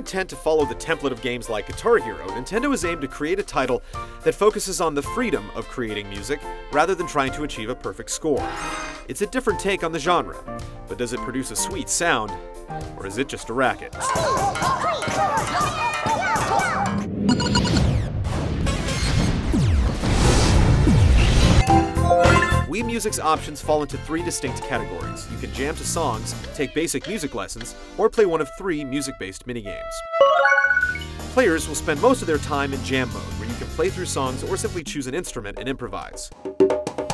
content to follow the template of games like Guitar Hero, Nintendo has aimed to create a title that focuses on the freedom of creating music rather than trying to achieve a perfect score. It's a different take on the genre, but does it produce a sweet sound, or is it just a racket? Wii Music's options fall into 3 distinct categories. You can jam to songs, take basic music lessons, or play one of 3 music-based minigames. Players will spend most of their time in jam mode, where you can play through songs or simply choose an instrument and improvise.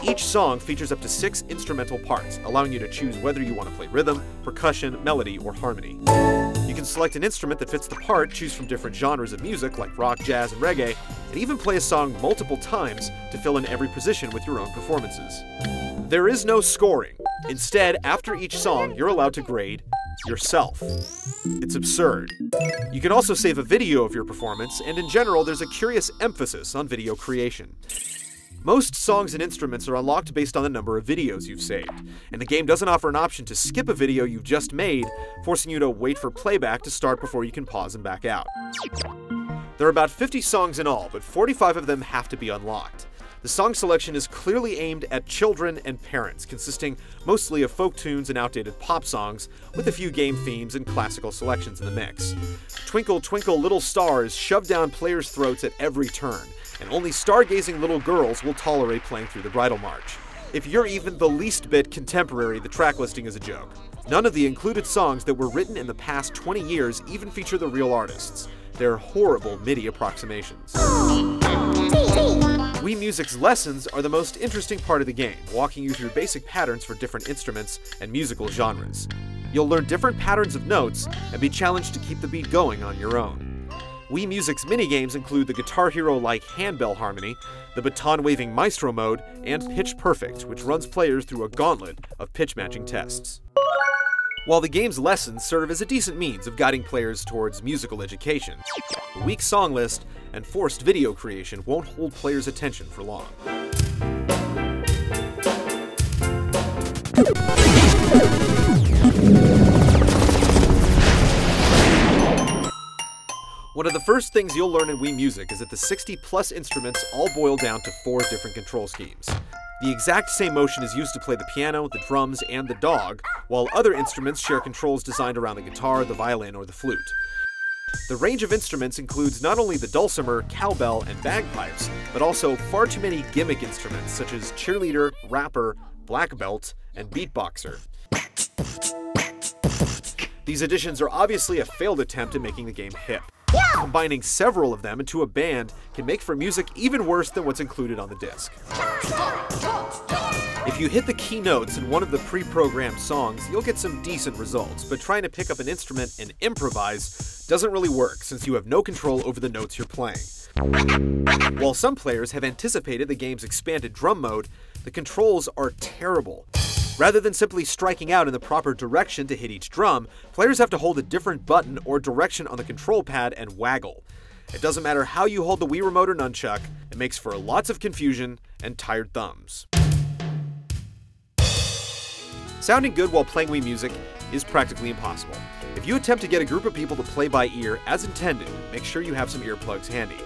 Each song features up to 6 instrumental parts, allowing you to choose whether you want to play rhythm, percussion, melody, or harmony. You can select an instrument that fits the part, choose from different genres of music like rock, jazz, and reggae, and even play a song multiple times to fill in every position with your own performances. There is no scoring. Instead, after each song, you're allowed to grade yourself. It's absurd. You can also save a video of your performance, and in general, there's a curious emphasis on video creation. Most songs and instruments are unlocked based on the number of videos you've saved, and the game doesn't offer an option to skip a video you've just made, forcing you to wait for playback to start before you can pause and back out. There are about 50 songs in all, but 45 of them have to be unlocked. The song selection is clearly aimed at children and parents, consisting mostly of folk tunes and outdated pop songs, with a few game themes and classical selections in the mix. Twinkle Twinkle Little Star is shoved down players' throats at every turn, and only stargazing little girls will tolerate playing through the bridal march. If you're even the least bit contemporary, the track listing is a joke. None of the included songs that were written in the past 20 years even feature the real artists. They're horrible MIDI approximations. Wii Music's lessons are the most interesting part of the game, walking you through basic patterns for different instruments and musical genres. You'll learn different patterns of notes and be challenged to keep the beat going on your own. Wii Music's minigames include the Guitar Hero-like handbell harmony, the baton-waving maestro mode, and Pitch Perfect, which runs players through a gauntlet of pitch-matching tests. While the game's lessons serve as a decent means of guiding players towards musical education, the weak song list and forced video creation won't hold players' attention for long. One of the first things you'll learn in Wii Music is that the 60+ instruments all boil down to 4 different control schemes. The exact same motion is used to play the piano, the drums, and the dog, while other instruments share controls designed around the guitar, the violin, or the flute. The range of instruments includes not only the dulcimer, cowbell, and bagpipes, but also far too many gimmick instruments such as cheerleader, rapper, black belt, and beatboxer. These additions are obviously a failed attempt at making the game hip. Combining several of them into a band can make for music even worse than what's included on the disc. If you hit the key notes in one of the pre-programmed songs, you'll get some decent results, but trying to pick up an instrument and improvise doesn't really work since you have no control over the notes you're playing. While some players have anticipated the game's expanded drum mode, the controls are terrible. Rather than simply striking out in the proper direction to hit each drum, players have to hold a different button or direction on the control pad and waggle. It doesn't matter how you hold the Wii Remote or nunchuck, it makes for lots of confusion and tired thumbs. Sounding good while playing Wii Music is practically impossible. If you attempt to get a group of people to play by ear as intended, make sure you have some earplugs handy.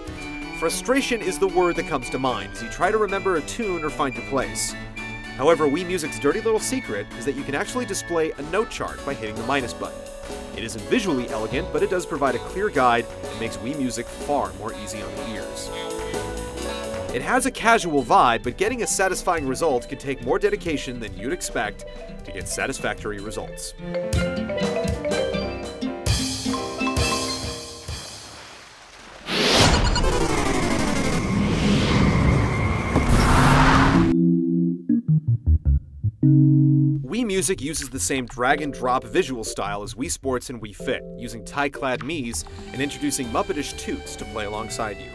Frustration is the word that comes to mind as you try to remember a tune or find your place. However, Wii Music's dirty little secret is that you can actually display a note chart by hitting the minus button. It isn't visually elegant, but it does provide a clear guide and makes Wii Music far more easy on the ears. It has a casual vibe, but getting a satisfying result can take more dedication than you'd expect to get satisfactory results. Wii Music uses the same drag-and-drop visual style as Wii Sports and Wii Fit, using tie-clad Miis and introducing Muppetish toots to play alongside you.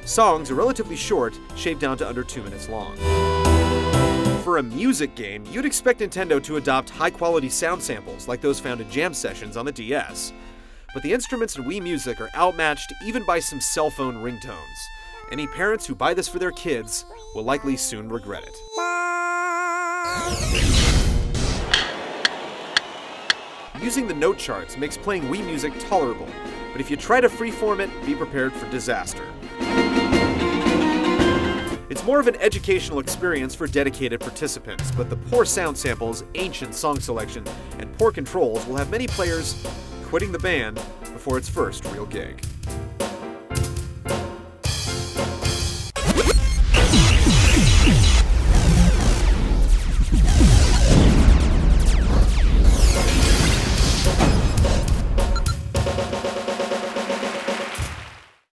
Songs are relatively short, shaved down to under 2 minutes long. For a music game, you'd expect Nintendo to adopt high-quality sound samples like those found in jam sessions on the DS. But the instruments in Wii Music are outmatched even by some cell phone ringtones. Any parents who buy this for their kids will likely soon regret it. Using the note charts makes playing Wii music tolerable, but if you try to freeform it, be prepared for disaster. It's more of an educational experience for dedicated participants, but the poor sound samples, ancient song selection, and poor controls will have many players quitting the band before its first real gig.